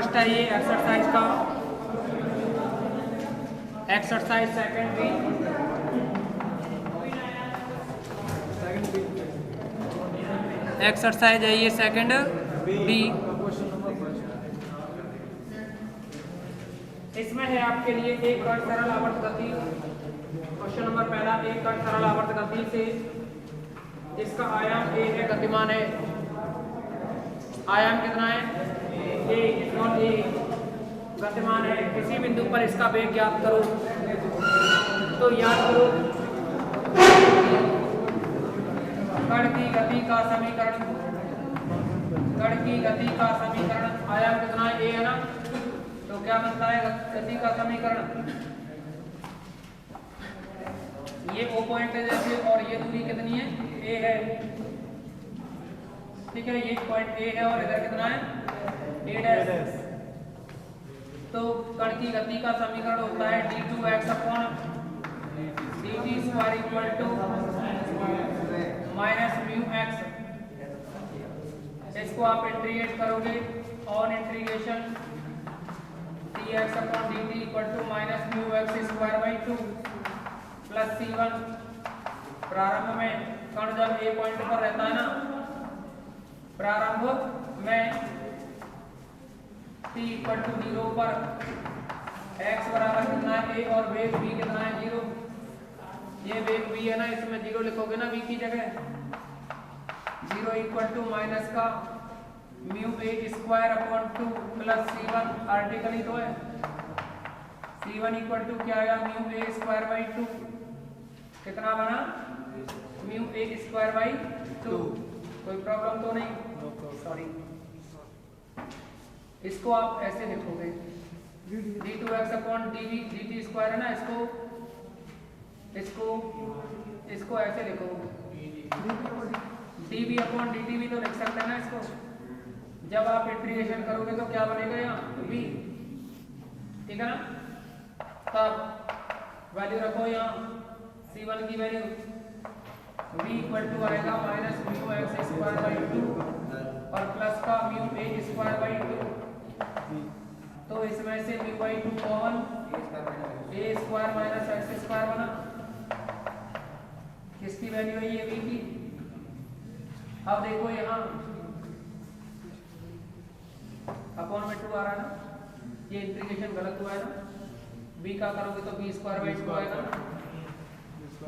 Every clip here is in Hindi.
फर्स्ट है ये एक्सरसाइज का, एक्सरसाइज सेकंड बी। एक्सरसाइज है ये सेकंड बी। इसमें है आपके लिए एक कण सरल आवर्त गति। क्वेश्चन नंबर पहला, एक कण सरल आवर्त गति से इसका आयाम ए है, गतिमान है, आयाम कितना है ए, स्मॉल ए, गतिमान है। किसी बिंदु पर इसका वेग ज्ञात करो। तो याद करो कण की गति का समीकरण, कण की गति का समीकरण, आयाम कितना है ए है ना, तो क्या बनता है गति का समीकरण, ये O पॉइंट है जैसे, और ये दूरी कितनी है ए है, ठीक है, ये पॉइंट ए है और इधर कितना है ए डैश। तो कण की गति का समीकरण होता है d2x upon dt square equal to minus mu x. इसको आप इंटीग्रेट करोगे, on integration dx upon dt equal to minus mu x square by 2 plus c1। प्रारंभ में कण जब ए पॉइंट पर रहता है ना, प्रारंभ में t इक्वल टू 0 पर x बराबर कितना है a और वेग v कितना है 0। ये वेग v है ना, इसमें 0 लिखोगे ना v की जगह, 0 इक्वल टू माइनस का mu a square upon 2 plus c1, आर्टिकल ही तो है, c1 इक्वल टू क्या आएगा म्यू a स्क्वायर बाई 2, कितना बना म्यू a स्क्वायर बाई 2। कोई प्रॉब्लम तो नहीं, सॉरी। इसको आप ऐसे लिखोगे d2x upon dv dt square है ना, इसको ऐसे लिखो dv अपॉन dt भी तो लिख सकते हैं ना इसको। जब आप इंटीग्रेशन करोगे तो क्या बनेगा यहाँ v, ठीक है ना। तब वैल्यू रखो यहाँ c1 की वैल्यू, v इक्वल टू आएगा minus mu x square by 2 और प्लस का म्यू a स्क्वायर बाई 2। तो इसमें से mu by 2 common, a square minus x square बना, किसकी वैल्यू है ये v की। अब देखो यहाँ अपॉन में 2 आ रहा है ना, ये इंटीग्रेशन गलत हुआ है ना, b का करोगे तो b स्क्वायर बाई 2 आएगा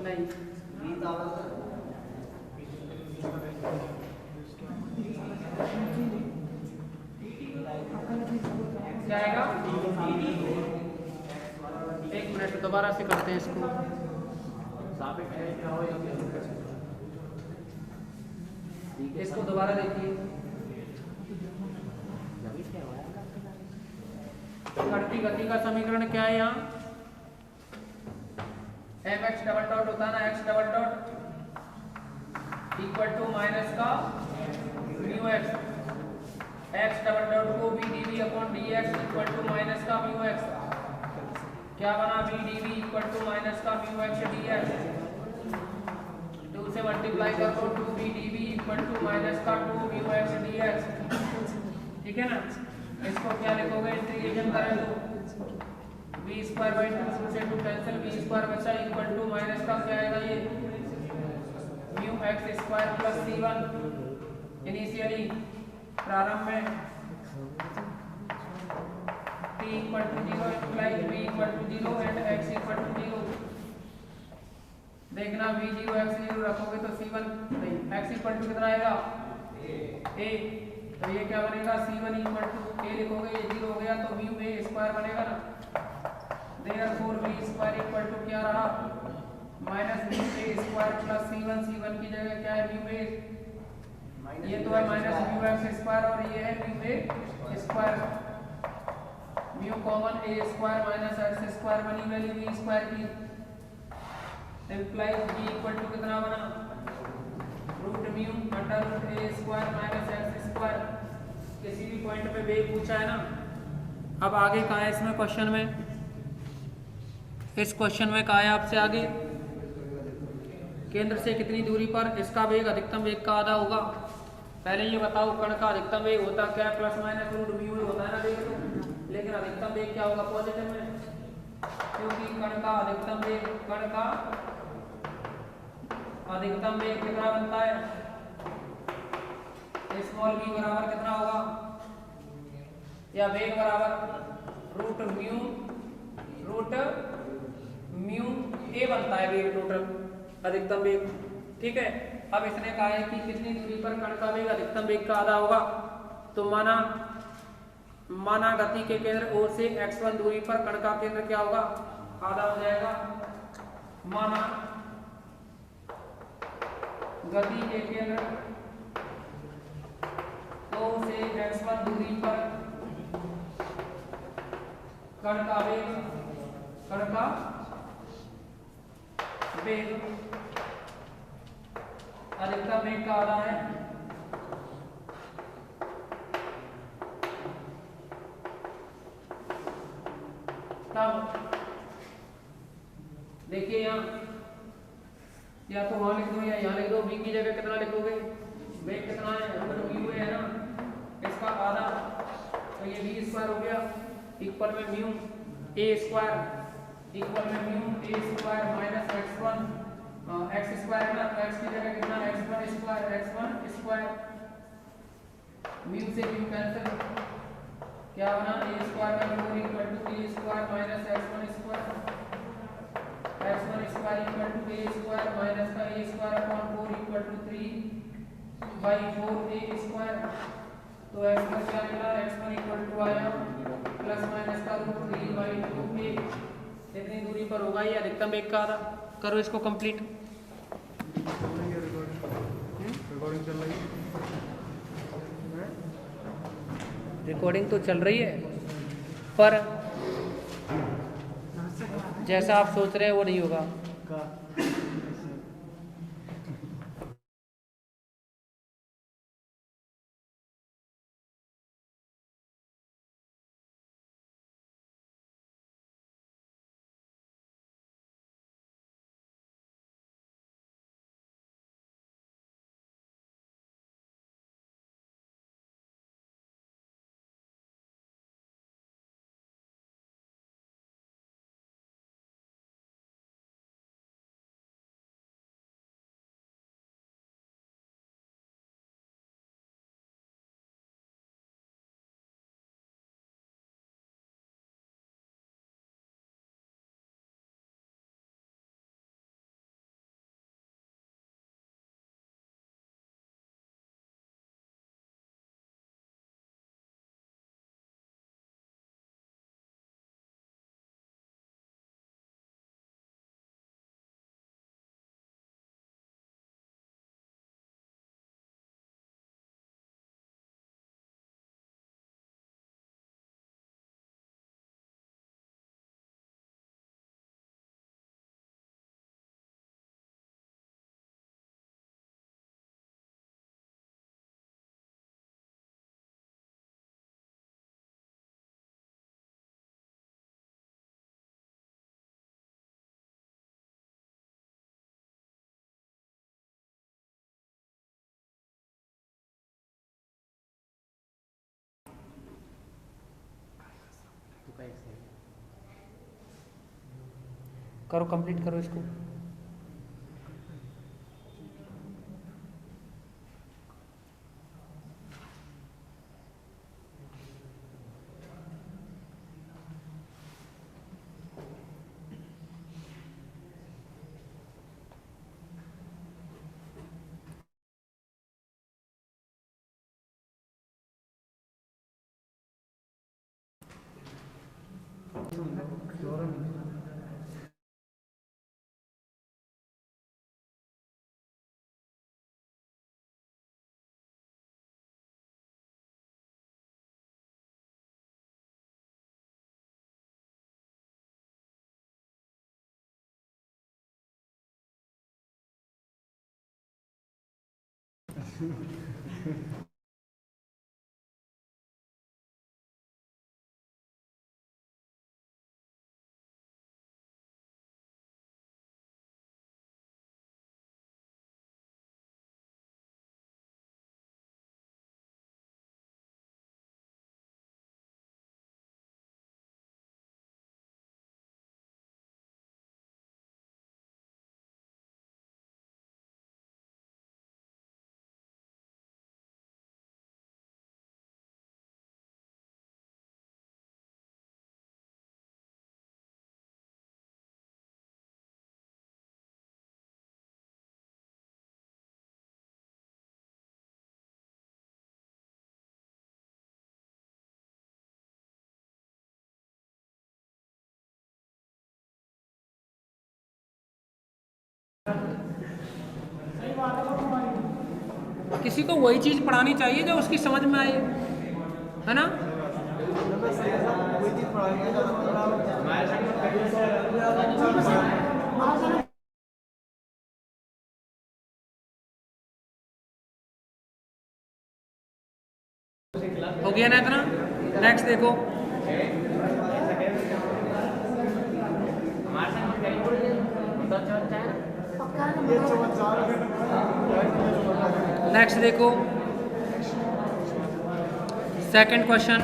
नहीं, क्या आएगा। एक मिनट दोबारा से करते हैं इसको। इसको दोबारा देखिए, कण की गति का समीकरण क्या है यहाँ, mx डबल डॉट होता है ना, x double dot equal to minus का mu x, x double dot को v dv upon dx equal to minus का म्यू एक्स, क्या बना v dv equal to minus का म्यू एक्स dx। 2 से मल्टीप्लाई करो 2v dv equal to minus का 2 म्यू एक्स dx, ठीक है ना। इसको क्या लिखोगे, इंटीग्रेशन करें तो v स्क्वायर बाई 2 से 2 कैंसिल, v स्क्वायर बचा इक्वल टू माइनस का क्या आएगा ये mu x square plus c1। Initially प्रारंभ में t equal to 0 implies v equal to 0 and x equal to 0। देखना v 0 x 0 रखोगे तो c1 नहीं, x इक्वल टू कितना आएगा a, तो ये क्या बनेगा c1 इक्वल टू a लिखोगे, ये 0 हो गया तो म्यू a स्क्वायर बनेगा ना। Therefore v square equal to क्या रहा minus mu a square plus c1, c1 की जगह क्या है म्यू a, ये तो है माइनस म्यू एक्स स्क्वायर और ये है mu a square, mu common a square minus x square बनी वैल्यू v स्क्वायर की, इम्प्लाइज v इक्वल टू कितना बना root mu under root a square minus x square. किसी भी पॉइंट पे वेग पूछा है ना। अब आगे कहाँ है इसमें क्वेश्चन में, इस क्वेश्चन में कहा है आपसे आगे केंद्र से कितनी दूरी पर इसका वेग अधिकतम वेग का आधा होगा। पहले ये बताओ कण का अधिकतम वेग होता क्या है, प्लस माइनस रूट म्यू होता है ना, देखो लेकिन अधिकतम वेग क्या होगा, पॉजिटिव में, क्योंकि कण का अधिकतम वेग कितना बनता है, स्मॉल v बराबर कितना होगा, या वेग बराबर रूट म्यू ए बनता है वेग, टोटल अधिकतम वेग। ठीक है, अब इसने कहा है कि कितनी दूरी पर कण का वेग अधिकतम वेग का आधा होगा, तो माना गति के केंद्र O से x1 दूरी पर कण का केंद्र क्या होगा, आधा हो जाएगा। माना गति के केंद्र O से x1 दूरी पर कण का वेग अधिकतम वेग का आधा है। तब देखिए यहाँ या तो वहां लिख दो या यहाँ लिख दो, v की जगह कितना लिखोगे, वेग कितना है, म्यू है ना, इसका आधा, तो ये v स्क्वायर हो गया इक्वल में mu a square minus x1 x square है ना, तो x की जगह कितना, x1 स्क्वायर म्यू से म्यू कैंसिल, क्या बना, a स्क्वायर का 4 equal to a square minus x1 square equal to a square minus का a square upon 4 equal to 3/4 a square. तो x का क्या निकला, x1 इक्वल टू आया प्लस माइनस का रूट 3/2a, इतनी दूरी पर होगा ये अधिकतम वेग का आधा। करो इसको कंप्लीट। रिकॉर्डिंग तो चल रही है, पर जैसा आप सोच रहे हैं वो नहीं होगा। करो कंप्लीट करो इसको। किसी को वही चीज पढ़ानी चाहिए जो उसकी समझ में आए, है ना। हो गया ना इतना। नेक्स्ट देखो, नेक्स्ट देखो सेकंड क्वेश्चन।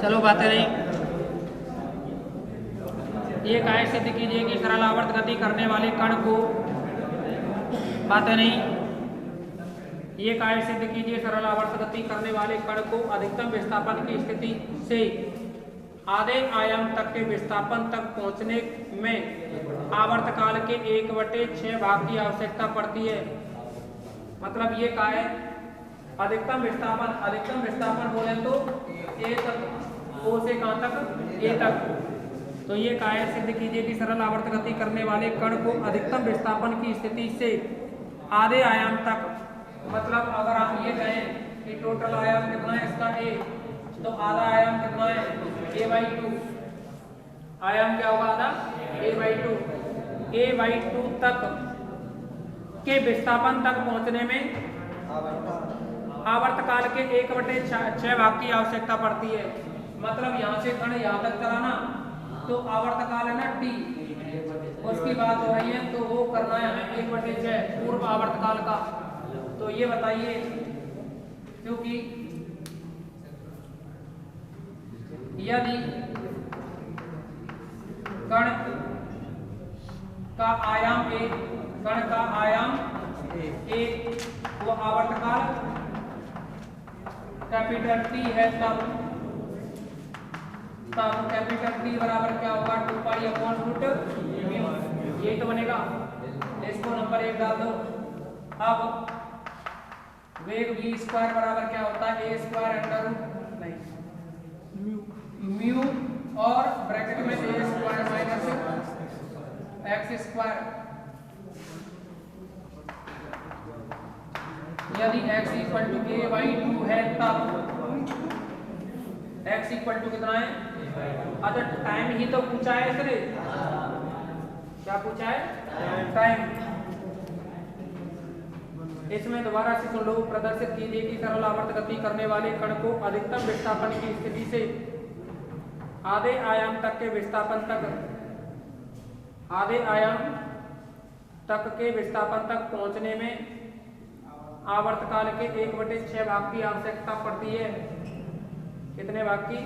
चलो बातें नहीं, ये काय सिद्ध कीजिए कि सरल आवर्त गति करने वाले कण को, बातें नहीं, ये काय सिद्ध कीजिए सरल आवर्त गति करने वाले कण को अधिकतम विस्थापन की स्थिति से आधे आयाम तक के विस्थापन तक पहुंचने में आवर्त काल के 1/6 भाग की आवश्यकता पड़ती है। मतलब ये काय अधिकतम विस्थापन बोले तो ए तक, ओ से कहां तक, ए तक। तो ये काय सिद्ध कीजिए कि सरल आवर्त गति करने वाले कण को अधिकतम विस्थापन की स्थिति से आधे आयाम तक, मतलब अगर आप ये कहें कि टोटल आयाम कितना है इसका ए, तो आधा आयाम कितना है a/2, आयाम क्या होगा आधा, a/2 तक के विस्थापन तक पहुंचने में आवर्त काल के 1/6 भाग की आवश्यकता पड़ती है। मतलब यहाँ से कण यहाँ तक चला ना, तो आवर्त काल है ना t, उसकी बात हो रही है, तो वो करना है हमें 1/6 पूर्व आवर्त काल का। तो ये बताइए, क्योंकि यदि कण का आयाम ए, वो आवर्त काल कैपिटल T है, तब कैपिटल T बराबर क्या होगा 2π/√μ, यही तो बनेगा। इसको नंबर 1 डाल दो। अब वेग v² बराबर क्या होता है, a² म्यू और ब्रैकेट में a² - x²। यदि x = a/2 है तब x = कितना है, अच्छा टाइम ही तो पूछा है सर, क्या पूछा है, टाइम। इसमें दोबारा से सुन लो, प्रदर्शित कीजिए कि सरल आवर्त गति करने वाले कण को अधिकतम विस्थापन की स्थिति से आधे आयाम तक के विस्थापन तक पहुंचने में आवर्त काल के 1/6 भाग की आवश्यकता पड़ती है। कितने भाग की,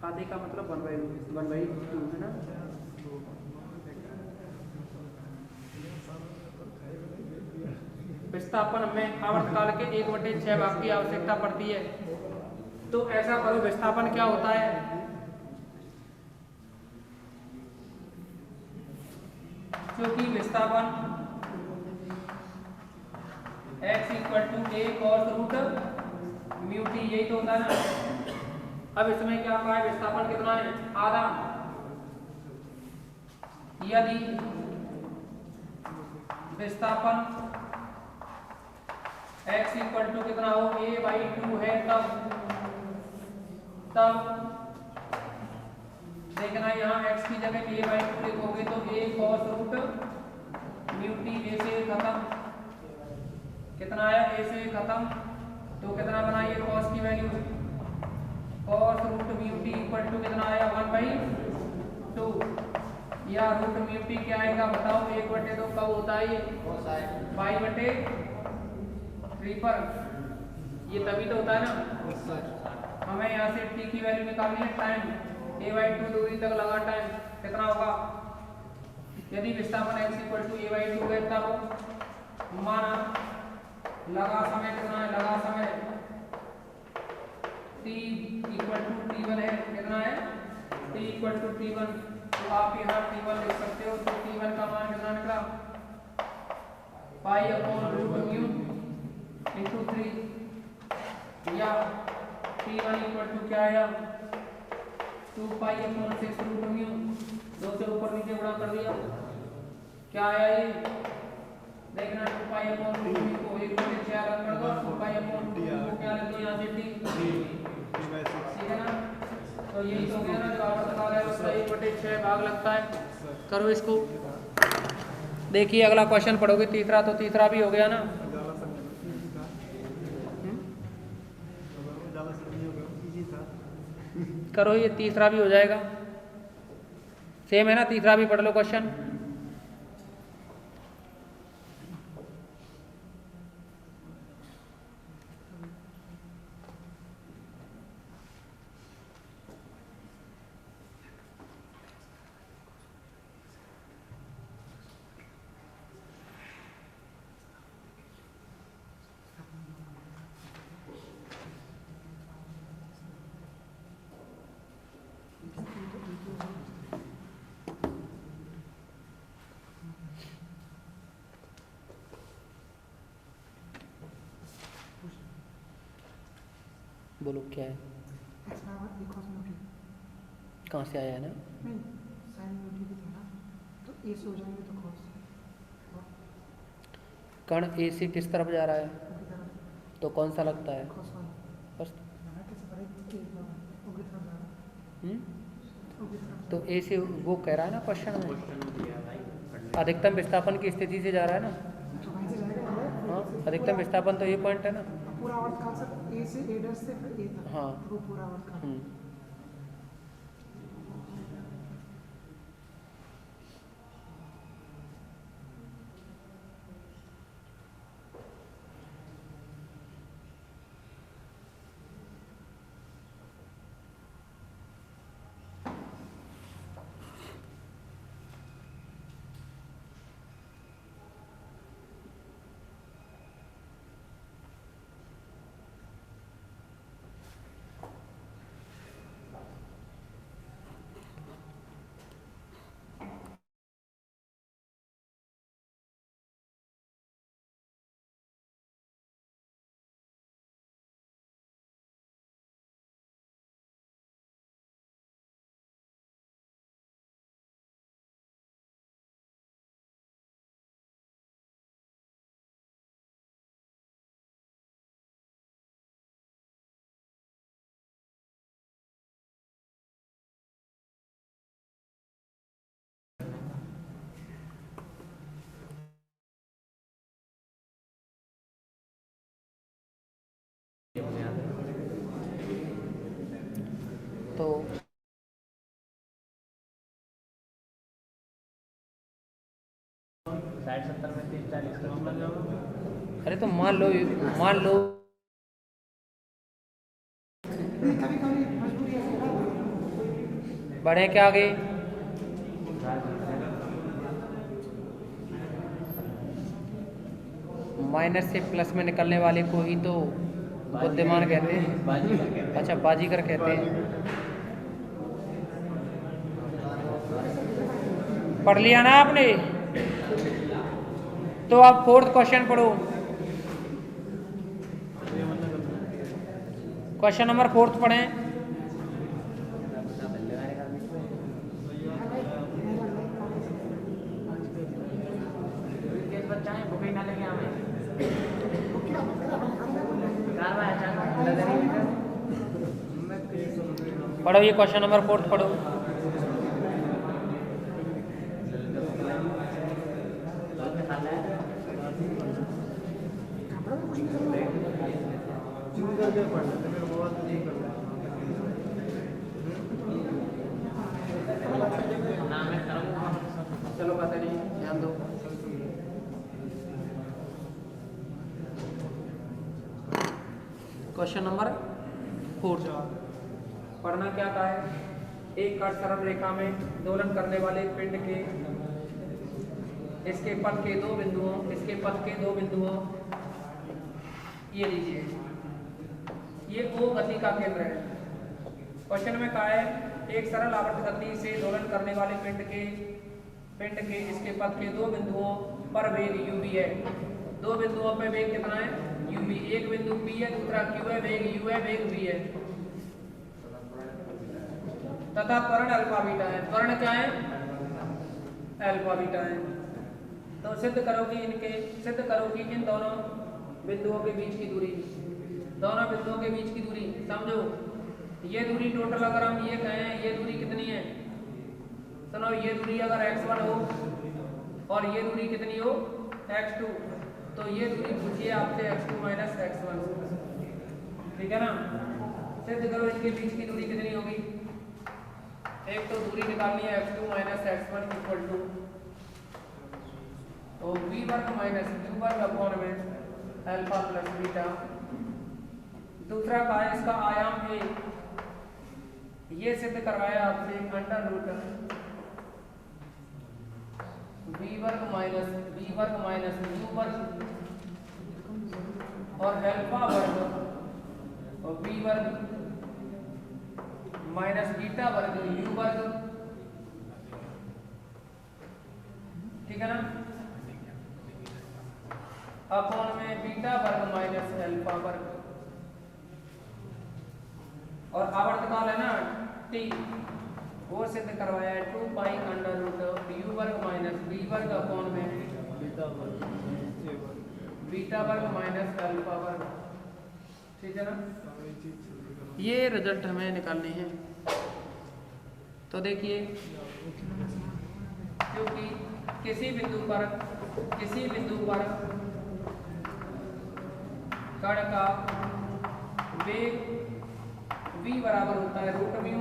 आधे का मतलब 1/2 है ना। विस्थापन में आवर्त काल के 1/6 भाग की आवश्यकता पड़ती है। तो ऐसा करो, विस्थापन क्या होता है, क्योंकि विस्थापन x = a cos√μt, यही तो होता है ना। अब इसमें क्या कहा है, विस्थापन कितना है, आधा। यदि विस्थापन x = कितना हो, a/2 है, तब देखना यहाँ x की जगह a/2 लिखोगे तो a cos√μt, a से खत्म, कितना आया, a से खत्म, तो कितना बना ये cos की वैल्यू, cos√μt = कितना आया 1/2, या √μt क्या आएगा बताओ, 1/2 कब होता है, ये π/3 पर, ये तभी तो होता है ना। हमें यहाँ से t की वैल्यू निकालनी है, टाइम, a/2 दूरी तक लगा टाइम कितना होगा, यदि विस्थापन x इक्वल टू a/2 है तब माना लगा समय कितना है, लगा समय t इक्वल टू t1 है, कितना है t इक्वल टू t1, तो आप यहाँ t1 लिख सकते हो, तो t1 का मान कितना निकला pi upon root mu into 3 या t1 इक्वल टू क्या आया 2 पाई अपॉन 6 रूट म्यू, 2 से ऊपर नीचे गुणा कर दिया, क्या आया ये देखना 2 पाई अपॉन रूट म्यू को 1 बटे 4 रख कर दो, 2 पाई अपॉन 2 को क्या लिख दो यहाँ से t, ठीक है ना। तो यही तो गया ना जो आप बता रहे हो, उसका 1 बटे 6 भाग लगता है। करो इसको, देखिए अगला क्वेश्चन पढ़ोगे तीसरा, तो तीसरा भी हो गया ना। करो ये तीसरा भी हो जाएगा, सेम है ना, तीसरा भी पढ़ लो क्वेश्चन। बोलो क्या है, कहाँ से आया है ना, तो ए से हो जाएंगे तो cos कण ए से किस तरफ जा रहा है, की तरफ तो कौन सा लगता है cos वाला बस। कैसे पड़ेगा ऊपर तरफ जा रहा है, ऊपर तरफ तो ए से वो कह रहा है ना क्वेश्चन में, अधिकतम विस्थापन की स्थिति से जा रहा है ना, तो वहीं से जाएगा। हाँ अधिकतम विस्थापन तो ये पॉइंट है ना, पूरा आवर्तकाल सर ए से ए डैश से फिर ए तक, हाँ। वो पूरा आवर्तकाल। तो अरे तो मान लो कभी कभी मजबूरी है, बढ़े क्या आगे, माइनस से प्लस में निकलने वाले को ही तो बुद्धिमान कहते हैं, अच्छा बाजीगर कहते हैं। पढ़ लिया ना आपने, तो आप फोर्थ क्वेश्चन पढ़ो, क्वेश्चन नंबर 4 पढ़ें। पढ़ो ये क्वेश्चन नंबर 4 पढ़ो। चलो पता नहीं, ध्यान दो। क्वेश्चन नंबर 4 पढ़ना क्या कहा है, एक कण सरल रेखा में दोलन करने वाले पिंड के इसके पथ के दो बिंदुओं, इसके पथ के दो बिंदुओं, ये लीजिए, ये O गति का केंद्र है। क्वेश्चन में कहा है एक सरल आवर्त गति से दोलन करने वाले पिंड के इसके पथ के दो बिंदुओं पर वेग uv है। दो बिंदुओं पर वेग कितना है? uv। एक बिंदु P है, दूसरा Q है, वेग u है, वेग v है, तथा त्वरण अल्फा बीटा है। त्वरण क्या है? अल्फा बीटा है। तो सिद्ध करो कि इन दोनों बिंदुओं के बीच की दूरी, दोनों बिंदुओं के बीच की दूरी समझो। ये दूरी टोटल अगर हम ये कहें, ये दूरी कितनी है? सुनो, ये दूरी अगर x1 हो और ये दूरी कितनी हो? x2, तो ये दूरी पूछिए आपसे x2 माइनस x1, ठीक है ना। सिद्ध करो इनके बीच की दूरी कितनी होगी। एक तो दूरी निकालनी है x2 minus x1 equal to तो v वर्ग माइनस u वर्ग अपॉन में अल्फा प्लस बीटा। दूसरा का है इसका आयाम a, ये सिद्ध करवाया आपसे अंडर रूट v वर्ग माइनस u वर्ग और अल्फा वर्ग और v वर्ग माइनस बीटा वर्ग u वर्ग, ठीक है ना, अपॉन में बीटा वर्ग माइनस अल्फा वर्ग। और आवर्तकाल है ना t, वो सिद्ध करवाया है 2 पाई अंडर रूट u वर्ग माइनस b वर्ग अपॉन में बीटा वर्ग माइनस अल्फा वर्ग, ठीक है ना। ये रिजल्ट हमें निकालने हैं। तो देखिए, क्योंकि किसी बिंदु पर कण का वेग v बराबर होता है root mu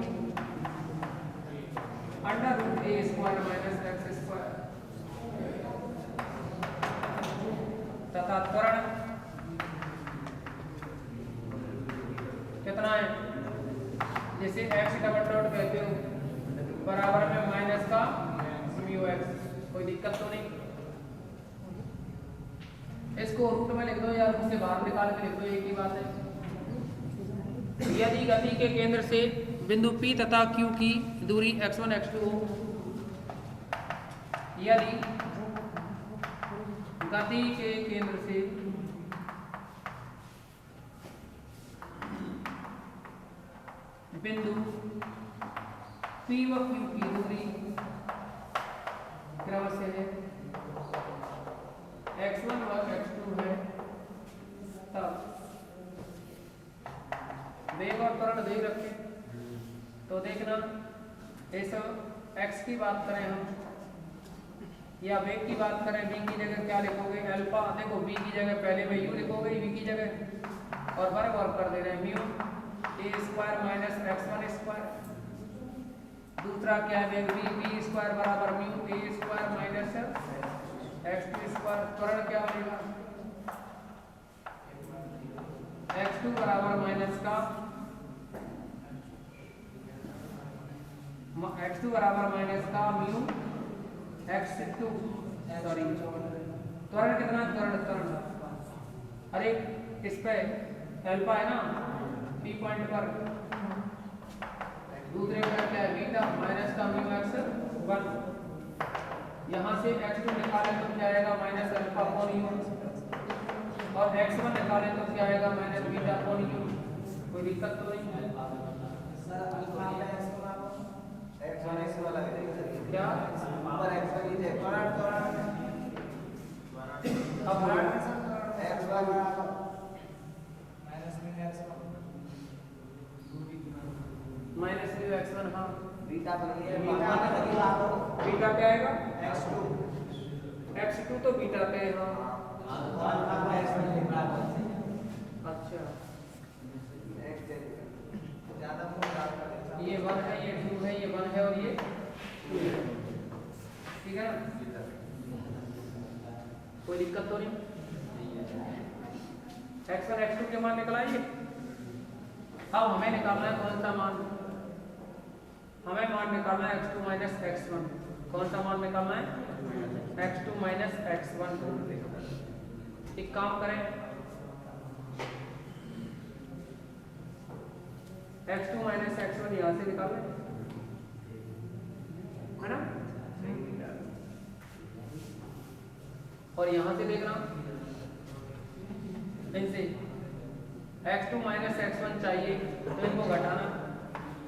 under root a square minus x square, तथा त्वरण कितना है, जैसे x डबल डॉट कहते हो बराबर में माइनस का म्यू x, कोई दिक्कत तो नहीं। इसको रूट में लिख दो या रूट से बाहर निकाल के लिख दो, एक ही बात है। यदि गति के केंद्र से बिंदु P तथा Q की दूरी x1 x2 हो, यदि गति के केंद्र से बिंदु P व Q की दूरी क्रम से है x1 व x2 है, तब वेग और त्वरण दे रखे। तो देखना, इस x की बात करें हम या वेग की बात करें, v की जगह क्या लिखोगे? अल्फा। देखो v की जगह पहले में u लिखोगे v की जगह, और वर्ग और कर दे रहे हैं mu a square minus x1 square. दूसरा क्या है? वेग v स्क्वायर बराबर mu a square minus x2 square. त्वरण क्या बनेगा? x2 बराबर माइनस का म्यू x2, सॉरी त्वरण कितना? त्वरण अरे इस पे अल्फा है ना p पॉइंट पर, दूसरे का क्या है? बीटा माइनस का म्यू x1। यहाँ से x2 निकाले तो क्या आएगा? माइनस अल्फा अपॉन u, और x1 निकाले तो क्या आएगा? Minus beta upon u। कोई दिक्कत तो नहीं है? क्या माइनस म्यू x1, हाँ बीटा क्या आएगा? x2 तो बीटा पे है, अच्छा ये 1 है, ये 2 है, ये 1 है और ये 2 है, ठीक है ना। कोई दिक्कत तो नहीं? x1 x2 के मान निकलाइए। अब हमें निकालना है कौन सा मान? हमें मान निकालना है x2 माइनस x1। कौन सा मान निकालना है? x2 minus x1। एक काम करें, x2 माइनस x1 यहाँ से निकाल लें, है ना? और यहाँ से देखना इनसे x2 माइनस x1 चाहिए तो इनको घटाना,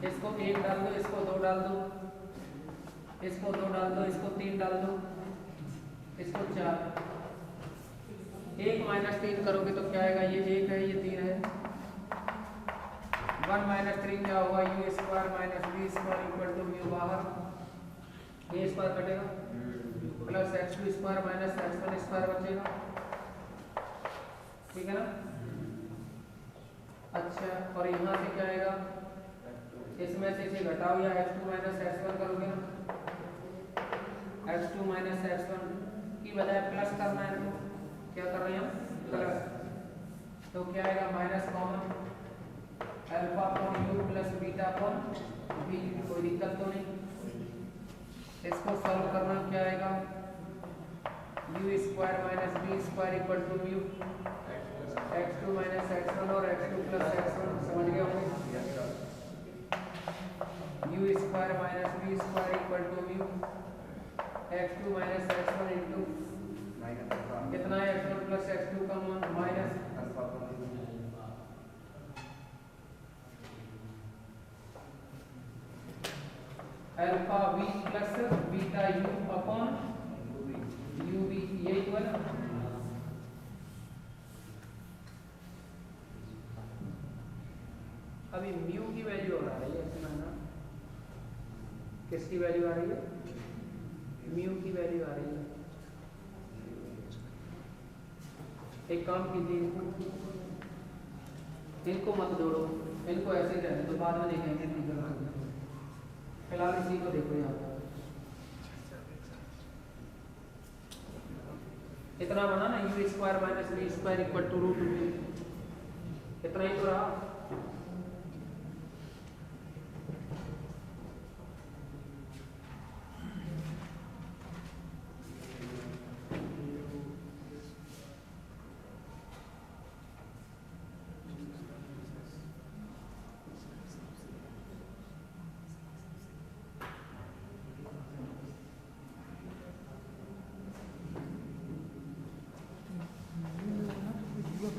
इसको 1 डाल दो, इसको 2 डाल दो, इसको 2 डाल दो, इसको 3 डाल दो, इसको 4। 1 माइनस 3 करोगे तो क्या आएगा? ये 1 है, ये 3 है। 1 माइनस 3 क्या होगा? u square minus v square equal to mu, बाहर ये स्क्वायर कटेगा, plus x2 square minus x1 square बचेगा, ठीक है ना? अच्छा, और यहाँ से क्या आएगा? इसमें से इसे घटाओ या x2 माइनस x1 करोगे ना, x2 माइनस x1 की बजाय प्लस करना है तो क्या कर रहे हैं? प्लस। तो क्या आएगा? Minus common, alpha upon u plus beta upon v, कोई दिक्कत तो नहीं। इसको सॉल्व करना, क्या आएगा? U square minus b square equal to mu x2 minus x1 और x2 प्लस x1, समझ गए होंगे? U square minus b square equal to mu x2 minus x1 into कितना है? x1 प्लस x2 का मान minus alpha v plus beta u upon u v, ये इक्वल अभी म्यू की वैल्यू आ रही है, ऐसे ना किसकी वैल्यू आ रही है? म्यू की वैल्यू आ रही है। एक काम कीजिए, इनको मत जोड़ो, इनको ऐसे ही रहने दो, बाद में देखेंगे। फिलहाल इसी को देखो यहाँ इतना बना ना, u square minus b square equal to root mu, इतना ही तो रहा।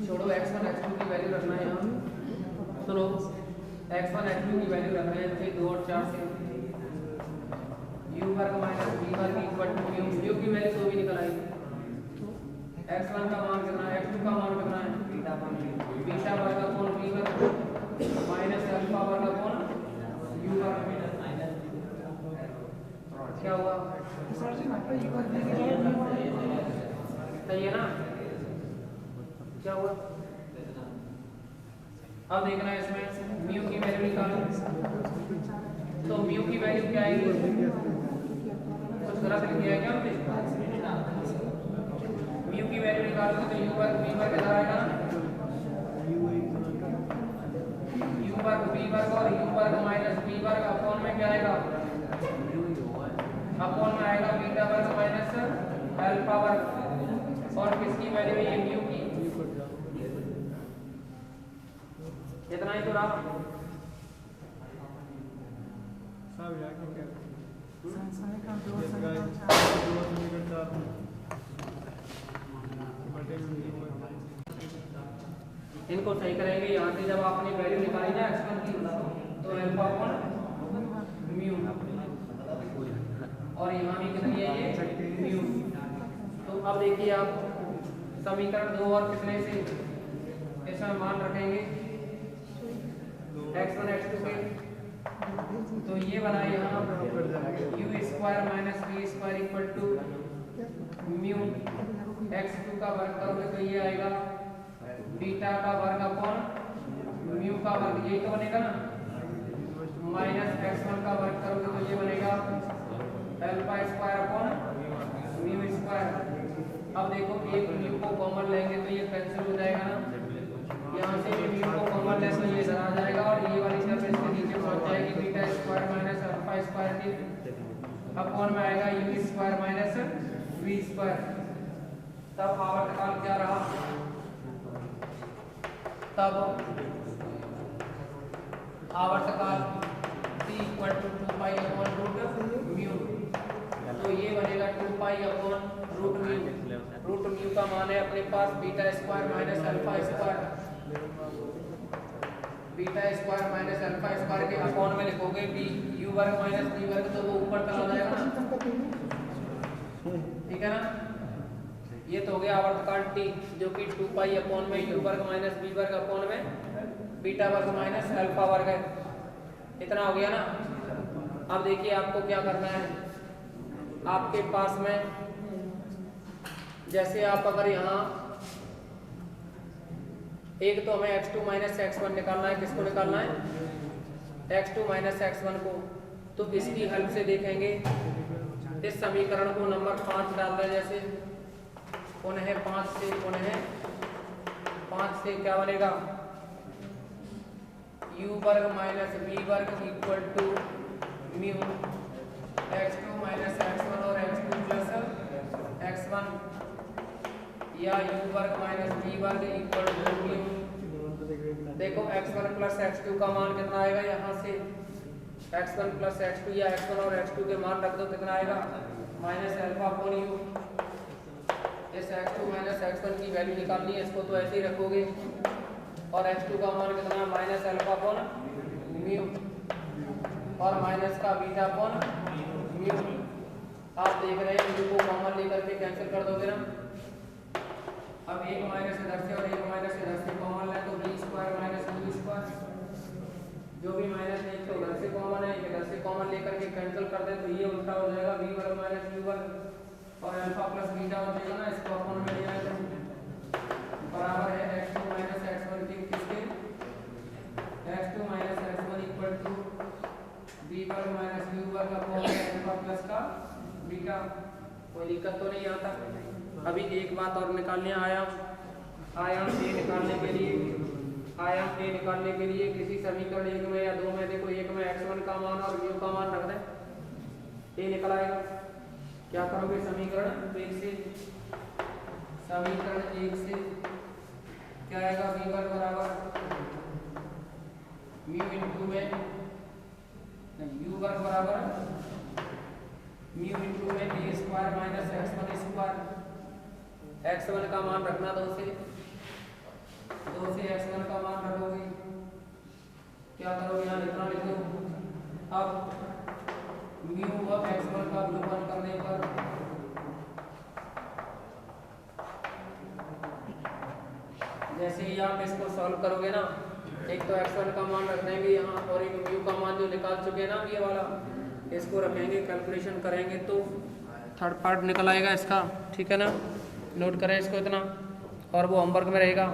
छोड़ो, x1 x2 की वैल्यू रखना है यहाँ, सुनो, x1 x2 की वैल्यू रखना है, फिर 2 और 4 से u वर्ग माइनस v वर्ग इक्वल टू म्यू, म्यू की वैल्यू तो भी निकल आएगी। x1 का मान कितना है? x2 का मान कितना है? बीटा वर्ग अपॉन v वर्ग माइनस अल्फा वर्ग अपॉन u वर्ग, क्या हुआ? सही है ना? क्या हुआ? अब देखना है इसमें म्यू की वैल्यू निकालो, तो म्यू की वैल्यू क्या आएगी? कुछ गलत लिख दिया है क्या हमने? म्यू की वैल्यू निकालोगे तो यू वर्ग बी वर्ग इधर आएगा, यू वर्ग बी वर्ग और यू वर्ग माइनस बी वर्ग अपॉन में क्या आएगा? अपॉन में आएगा बीटा वर्ग माइनस अल्फा वर्ग, और किसकी वैल्यू है? ये म्यू की। इतना ही तो रहा। इनको सही करेंगे। यहाँ से जब आपने वैल्यू निकाली ना x1 की, तो अल्फा अपॉन म्यू, और यहाँ भी कितनी है? ये म्यू। तो अब देखिए आप समीकरण 2 और कितने से इसमें मान रखेंगे x1 x2 के, तो ये बना यहाँ u square minus b square equal to mu, x2 का वर्ग करोगे तो ये आएगा बीटा का वर्ग अपॉन म्यू का वर्ग, यही तो बनेगा ना, माइनस x1 का वर्ग करोगे तो ये बनेगा alpha square upon mu square. अब देखो एक म्यू को कॉमन लेंगे तो ये कैंसिल हो जाएगा ना, यहाँ से भी म्यू को कॉमन लें तो ये इधर आ जाएगा, और ये वाली टर्म इसके नीचे पहुंच जाएगी, beta square minus alpha upon में आएगा u square minus v square. तब आवर्तकाल क्या रहा, तब आवर्तकाल t equal to 2 pi upon root mu. तो ये बनेगा 2 pi upon root mu. Root mu का मान है अपने पास beta square minus alpha square. Beta square minus alpha square के अपॉन में लिखोगे बी यू वर्ग माइनस बी वर्ग, तो वो ऊपर चला जाएगा ना, ठीक है ना। ये तो हो गया आवर्तकाल टी, जो कि 2 पाई अपॉन में यू वर्ग माइनस बी वर्ग अपॉन में बीटा वर्ग माइनस अल्फा वर्ग है। इतना हो गया ना। अब देखिए आपको क्या करना है, आपके पास में जैसे आप अगर यहाँ एक तो हमें x2 माइनस x1 निकालना है, किसको निकालना है, x2 माइनस x1 को। तो इसकी हेल्प से देखेंगे, इस समीकरण को नंबर 5 डाल दें, जैसे पुनः 5 से क्या बनेगा, u वर्ग माइनस b वर्ग equal to mu x2 minus x1 और x2 प्लस x1, या u वर्ग माइनस b वर्ग इक्वल टू म्यू। देखो x1 प्लस x2 का मान कितना आएगा, यहाँ से x1 प्लस x2 या x1 और x2 के मान रख दो, कितना आएगा माइनस अल्फा अपॉन यू। इस x2 माइनस x1 की वैल्यू निकालनी है, इसको तो ऐसे ही रखोगे, और x2 का मान कितना है माइनस अल्फा अपॉन म्यू, और माइनस का बीटा अपॉन म्यू। आप देख रहे हैं म्यू को कॉमन लेकर के कैंसिल कर दोगे ना। अब एक माइनस इधर से और एक माइनस इधर से कॉमन है, तो b square minus u square, जो भी माइनस है एक तो उधर से कॉमन है, एक इधर से कॉमन लेकर के कैंसिल कर दे, तो ये उल्टा हो जाएगा बी वर्ग माइनस यू वर्ग, और अल्फा प्लस बीटा हो जाएगा ना, इसको अपॉन में ले जाएगा, बराबर है x2 माइनस x1 के, किसके, x2 minus x1 equal to b वर्ग माइनस यू वर्ग अपॉन अल्फा प्लस का बीटा। कोई दिक्कत तो नहीं आता। अभी एक बात और निकालने, आयाम ए निकालने के लिए किसी समीकरण एक में या दो में, देखो एक में x1 का मान और म्यू का मान रख दें, ए निकल आएगा। क्या करोगे, समीकरण एक से क्या आएगा, बी वर्ग बराबर म्यू इंटू में यू वर्ग बराबर म्यू इंटू में ए square minus x1 square. x1 का मान रखना, 2 से x1 का मान रखोगे, क्या करोगे, यहाँ इतना लिख दो। अब म्यू और x1 का विलोपन करने पर जैसे ही आप इसको सॉल्व करोगे ना, एक तो x1 का मान रख देंगे यहाँ, और एक म्यू का मान जो निकाल चुके हैं ना ये वाला, इसको रखेंगे, कैलकुलेशन करेंगे तो थर्ड पार्ट निकल आएगा इसका, ठीक है ना। नोट करें इसको इतना, और वो होमवर्क में रहेगा।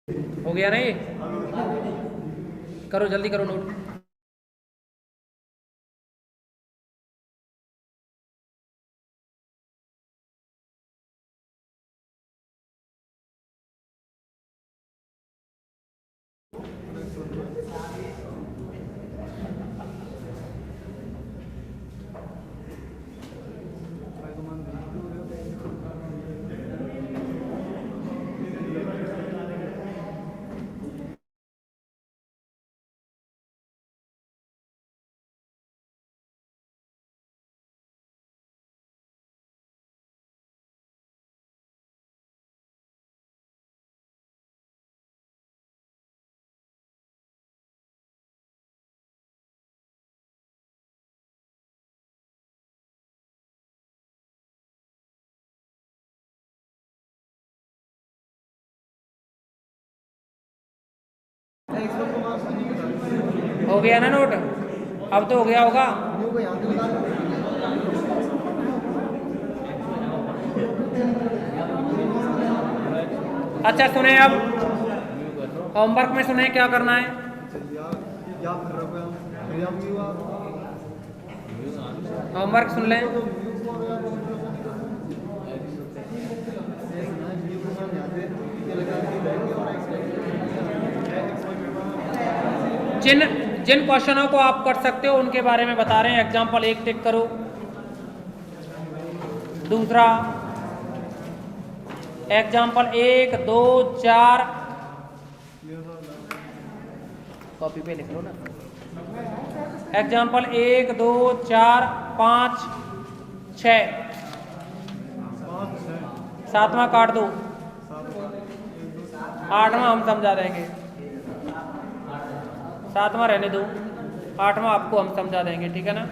हो गया ना ये? करो जल्दी करो नोट। हो गया ना नोट? अब तो हो गया होगा। अच्छा सुने, अब होमवर्क में सुने क्या करना है। होमवर्क सुन लें। जिन जिन क्वेश्चनों को आप कर सकते हो उनके बारे में बता रहे हैं। एग्जाम्पल 1 टिक करो। दूसरा एग्जाम्पल 1, 2, 4 कॉपी पे लिख लो ना। एग्जाम्पल 1, 2, 4, 5, 6, 7वां काट दो, 8वां हम समझा देंगे, 7वां रहने दो, 8वां आपको हम समझा देंगे, ठीक है ना।